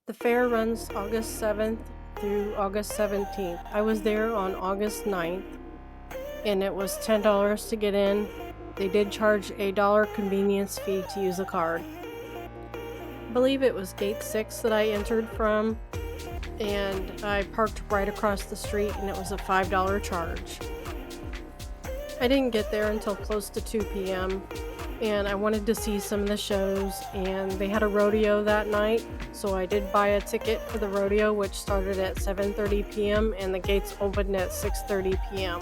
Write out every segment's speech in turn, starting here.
The fair runs August 7th through August 17th. I was there on August 9th, and it was $10 to get in. They did charge a $1 convenience fee to use a card. I believe it was gate 6 that I entered from, and I parked right across the street, and it was a $5 charge. I didn't get there until close to 2 p.m. and I wanted to see some of the shows, and they had a rodeo that night, so I did buy a ticket for the rodeo, which started at 7:30 p.m. and the gates opened at 6:30 p.m.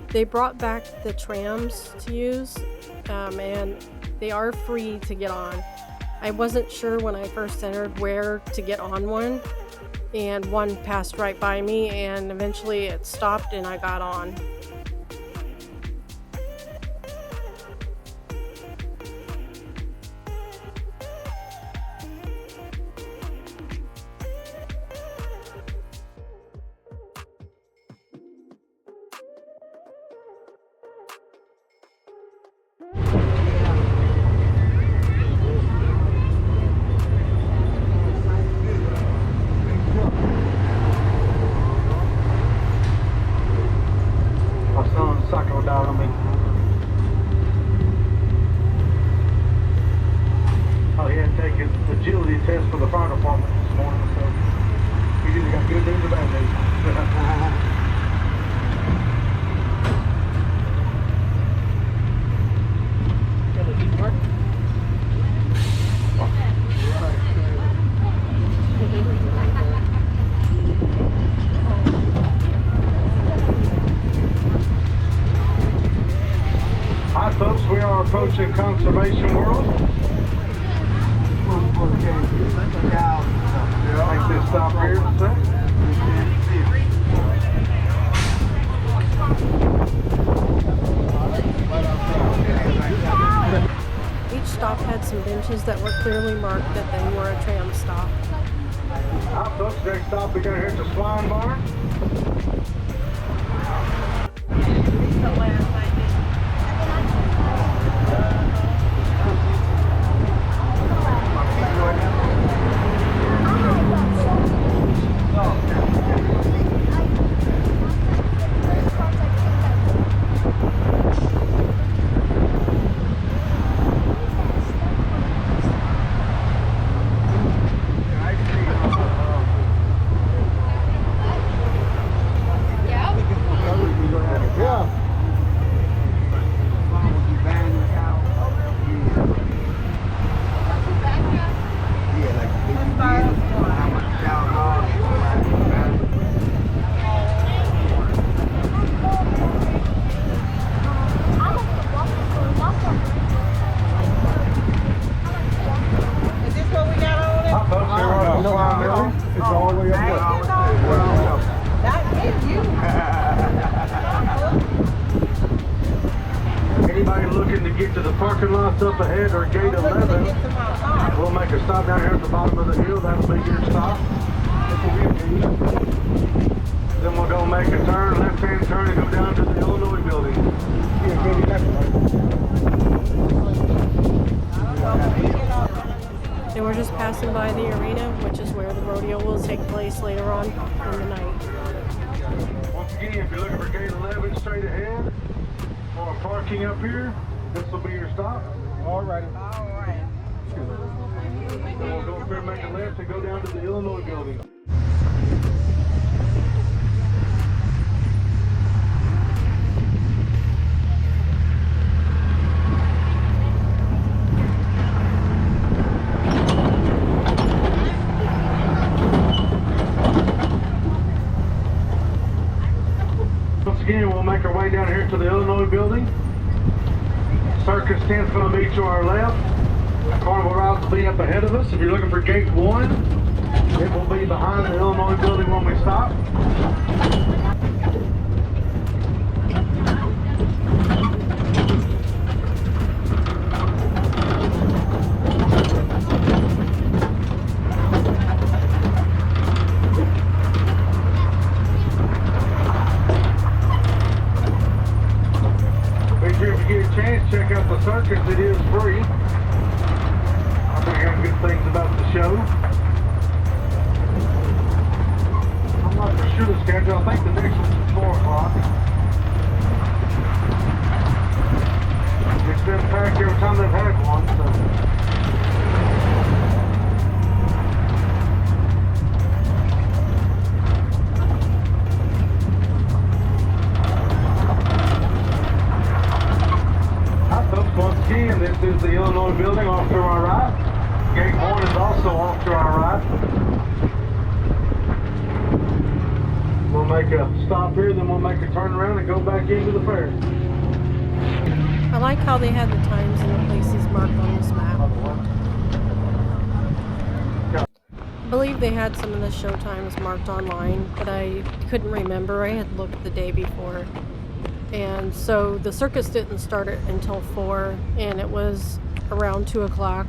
They brought back the trams to use, and they are free to get on. I wasn't sure when I first entered where to get on one, and one passed right by me, and eventually it stopped and I got on. My son Sacco died on me. Oh, he had to take his agility test for the fire department this morning, so he's either got good news or bad news. Hi folks, we are approaching Conservation World. Make this stop here in a sec. Each stop had some benches that were clearly marked that they were a tram stop. Hi folks, next stop we got here at the Swine Barn. Anybody looking to get to the parking lots up ahead or gate 11, we'll make a stop down here at the bottom of the hill. That'll be your stop. Then we'll go make a turn, left-hand turn, and go down to the Illinois building. And we're just passing by the arena, which is where the rodeo will take place later on in the night. Once again, if you're looking for gate 11 straight ahead, or parking up here, this will be your stop. Alrighty. Alright. Then we'll go up here and make a left and go down to the Illinois building. Once again, we'll make our way down here to the Illinois building. Circus tent's going to meet to our left. Carnival rides will be up ahead of us. If you're looking for gate 1, it will be behind the Illinois building when we stop. Make sure if you get a chance, check out the circus. It is free. I think I have good things about the show. not for sure the schedule. I think the next one's at 4 o'clock. It's been packed every time they've had one, so. Hi folks, once again, this is the Illinois building off to our right. Gate 1 is also off to our right. We'll make a stop here, then we'll make a turn around and go back into the fair. I like how they had the times and the places marked on this map. I believe they had some of the show times marked online, but I couldn't remember. I had looked the day before. And so the circus didn't start it until 4, and it was around 2 o'clock.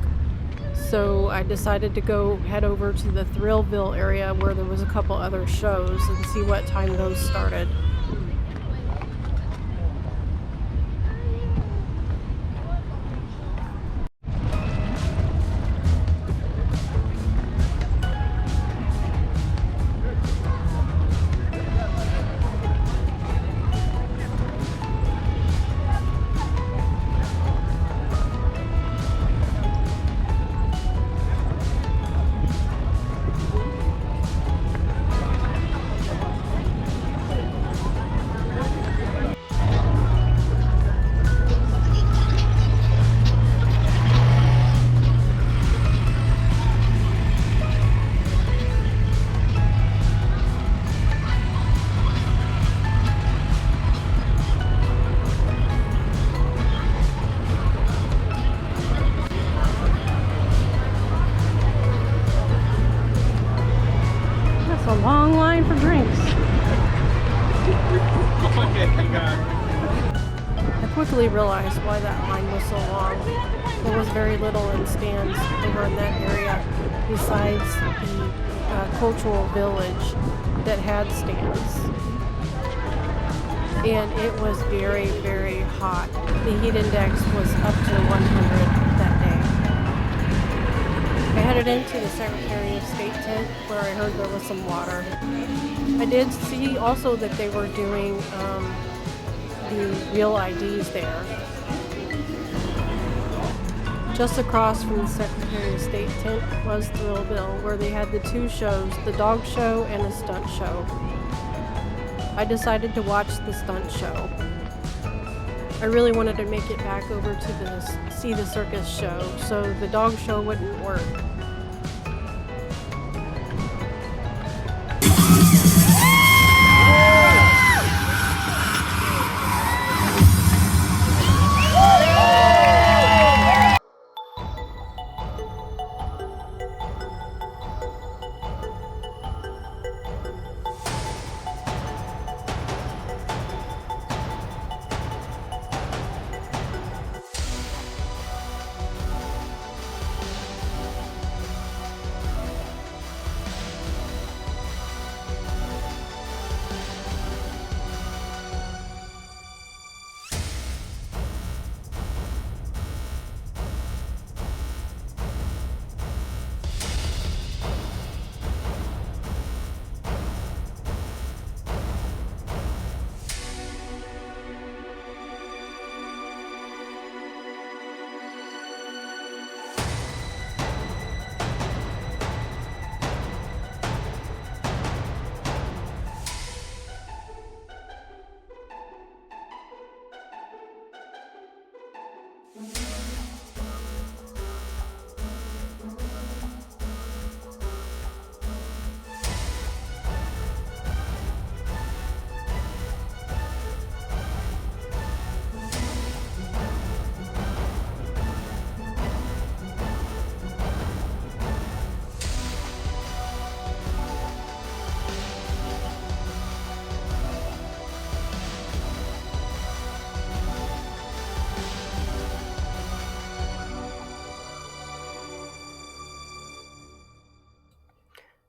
So I decided to go head over to the Thrillville area where there was a couple other shows and see what time those started. That's a long line for drinks. I quickly realized why that line was so long. There was very little in stands over in that area besides the cultural village that had stands. And it was very, very hot. The heat index was up to 100 that day. I headed into the Secretary of State tent where I heard there was some water. I did see also that they were doing the real IDs there. Just across from the Secretary of State tent was Thrillville, where they had the two shows, the dog show and a stunt show. I decided to watch the stunt show. I really wanted to make it back over to see the circus show, so the dog show wouldn't work.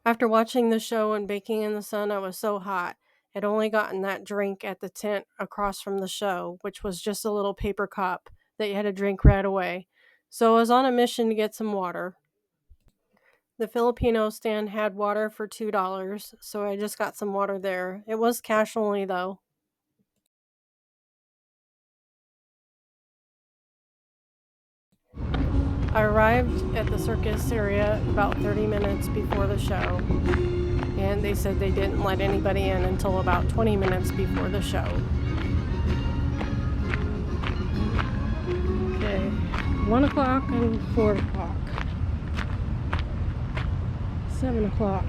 After watching the show and baking in the sun, I was so hot. I'd only gotten that drink at the tent across from the show, which was just a little paper cup that you had to drink right away. So I was on a mission to get some water. The Filipino stand had water for $2, so I just got some water there. It was cash only though. I arrived at the circus area about 30 minutes before the show, and they said they didn't let anybody in until about 20 minutes before the show. Okay, 1 o'clock and 4 o'clock. 7 o'clock.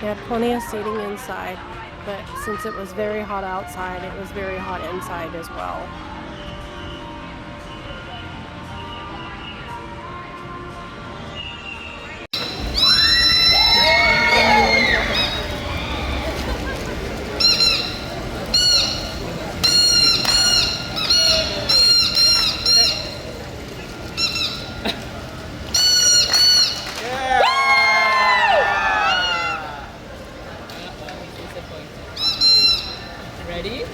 They had plenty of seating inside, but since it was very hot outside, it was very hot inside as well. Ready?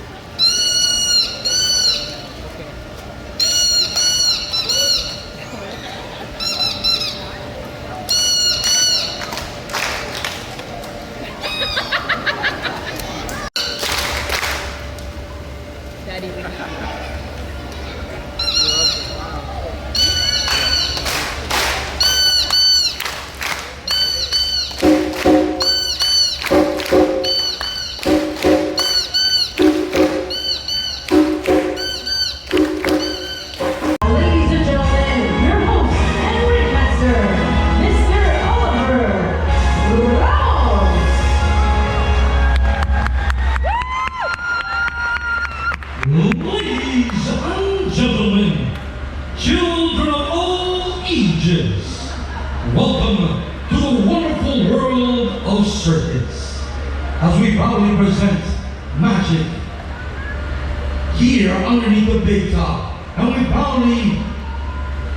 Daddy. Ladies and gentlemen, children of all ages, welcome to the wonderful world of circus. As we proudly present magic here underneath the big top, and we proudly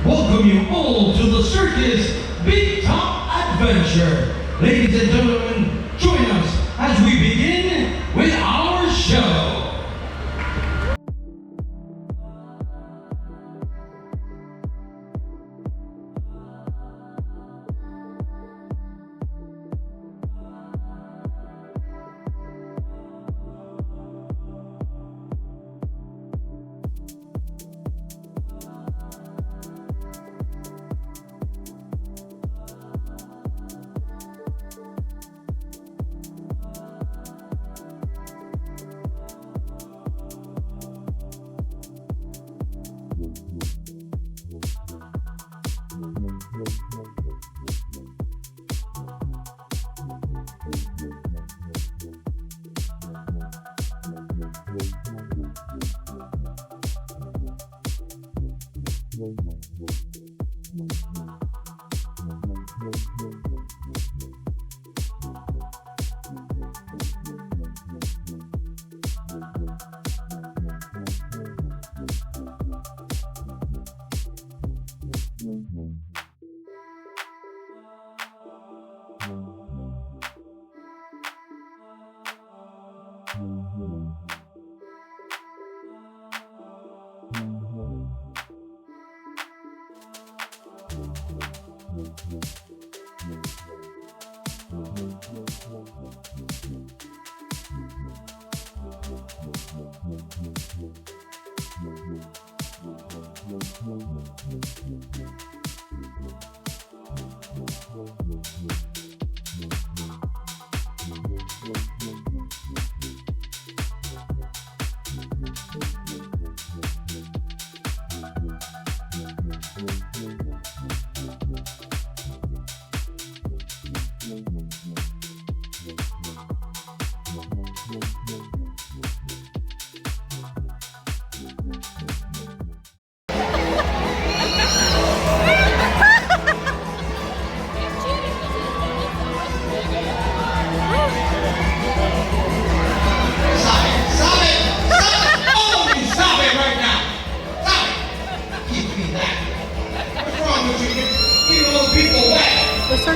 welcome you all to the circus Big Top Adventure. Ladies and gentlemen, join us as we begin with our show.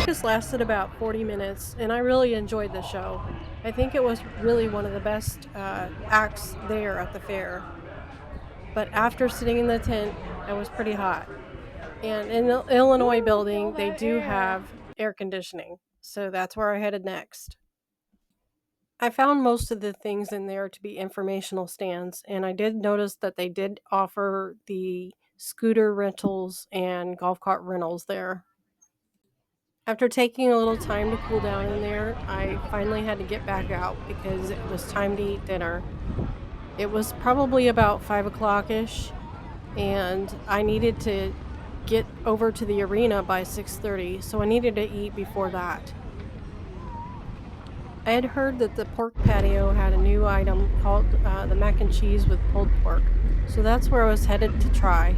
circus lasted about 40 minutes, and I really enjoyed the show. I think it was really one of the best acts there at the fair. But after sitting in the tent, I was pretty hot. And in the Illinois building, they do have air conditioning. So that's where I headed next. I found most of the things in there to be informational stands, and I did notice that they did offer the scooter rentals and golf cart rentals there. After taking a little time to cool down in there, I finally had to get back out because it was time to eat dinner. It was probably about 5 o'clock ish, and I needed to get over to the arena by 6:30, so I needed to eat before that. I had heard that the pork patio had a new item called the mac and cheese with pulled pork, so that's where I was headed to try.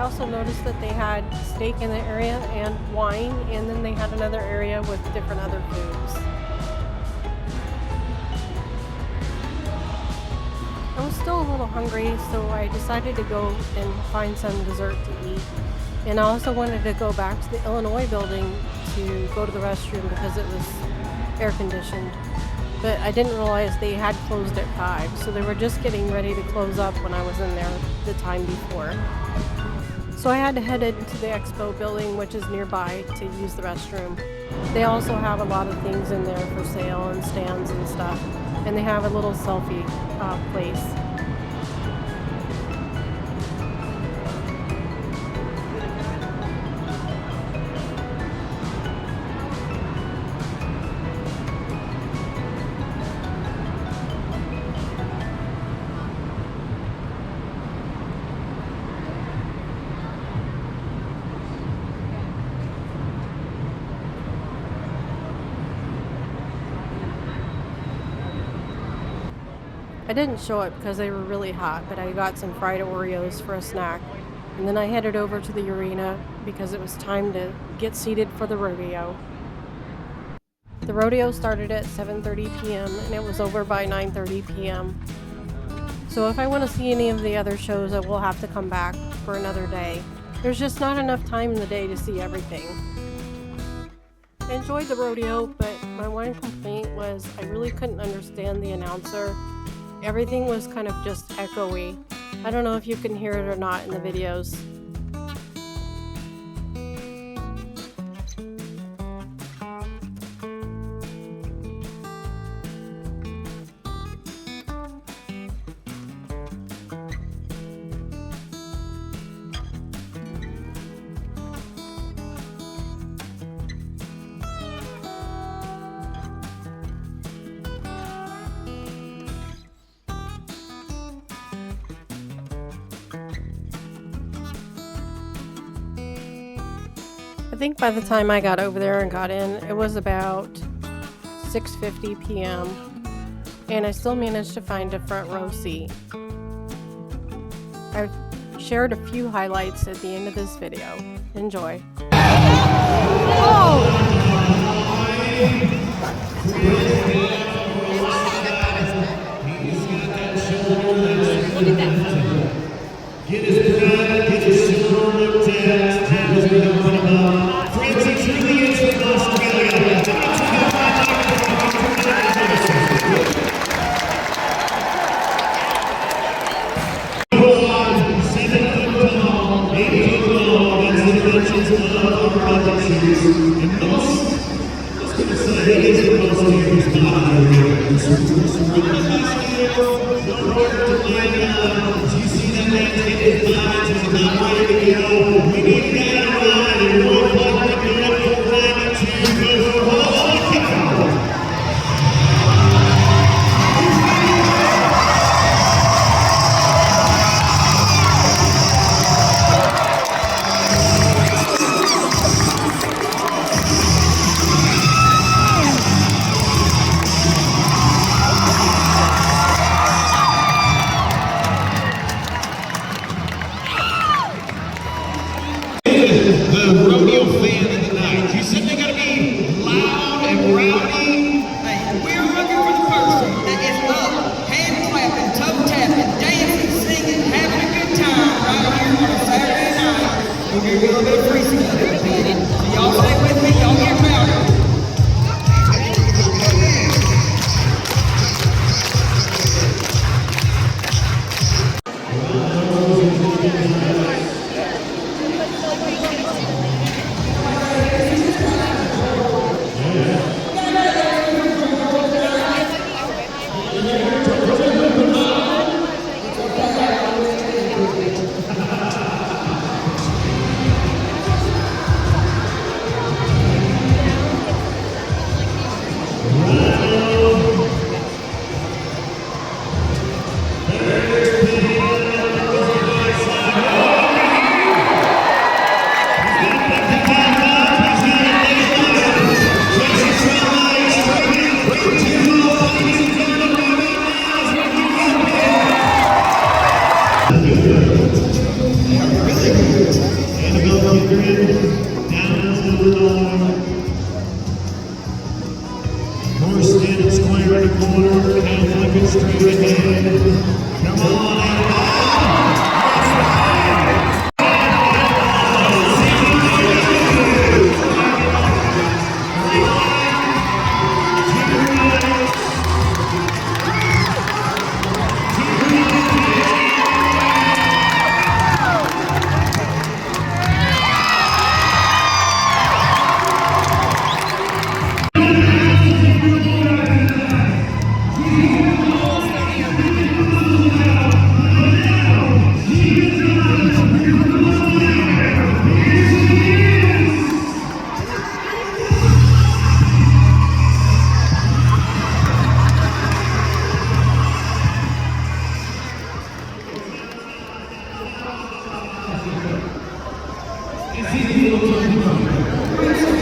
also noticed that they had steak in the area and wine, and then they had another area with different other foods. I was still a little hungry, so I decided to go and find some dessert to eat. And I also wanted to go back to the Illinois building to go to the restroom because it was air conditioned. But I didn't realize they had closed at 5, so they were just getting ready to close up when I was in there the time before. So I had to head into the expo building, which is nearby, to use the restroom. They also have a lot of things in there for sale and stands and stuff, and they have a little selfie place. I didn't show it because they were really hot, but I got some fried Oreos for a snack. And then I headed over to the arena because it was time to get seated for the rodeo. The rodeo started at 7:30 p.m. and it was over by 9:30 p.m. So if I want to see any of the other shows, I will have to come back for another day. There's just not enough time in the day to see everything. I enjoyed the rodeo, but my one complaint was I really couldn't understand the announcer. Everything was kind of just echoey. I don't know if you can hear it or not in the videos. I think by the time I got over there and got in, it was about 6:50 p.m. and I still managed to find a front row seat. I've shared a few highlights at the end of this video. Enjoy. Oh! Look at that. Get his pride, get his silver lip tats, tattles we don't want about. Friends, he truly is from Australia. Hold on, 7 foot tall, 8 foot long, that's the dimensions of our project series. And most, let's give it some, it is the most serious body here. Some really nice skills, no order to line up. Do you see that man take his body to the not ready to go? We need to get out of line and roll up like the left foot line to go for all kick out. The rodeo fan of the night. You said they gotta be loud and rowdy. Hey, we're looking for the person that is up, hand clapping, toe tapping, dancing, singing, having a good time right here on a Saturday night. We'll give you a little bit of free stuff. So y'all stay with me, y'all get rowdy. grid, down to the line. Horse in square in the corner, and looking straight ahead. Come on, It's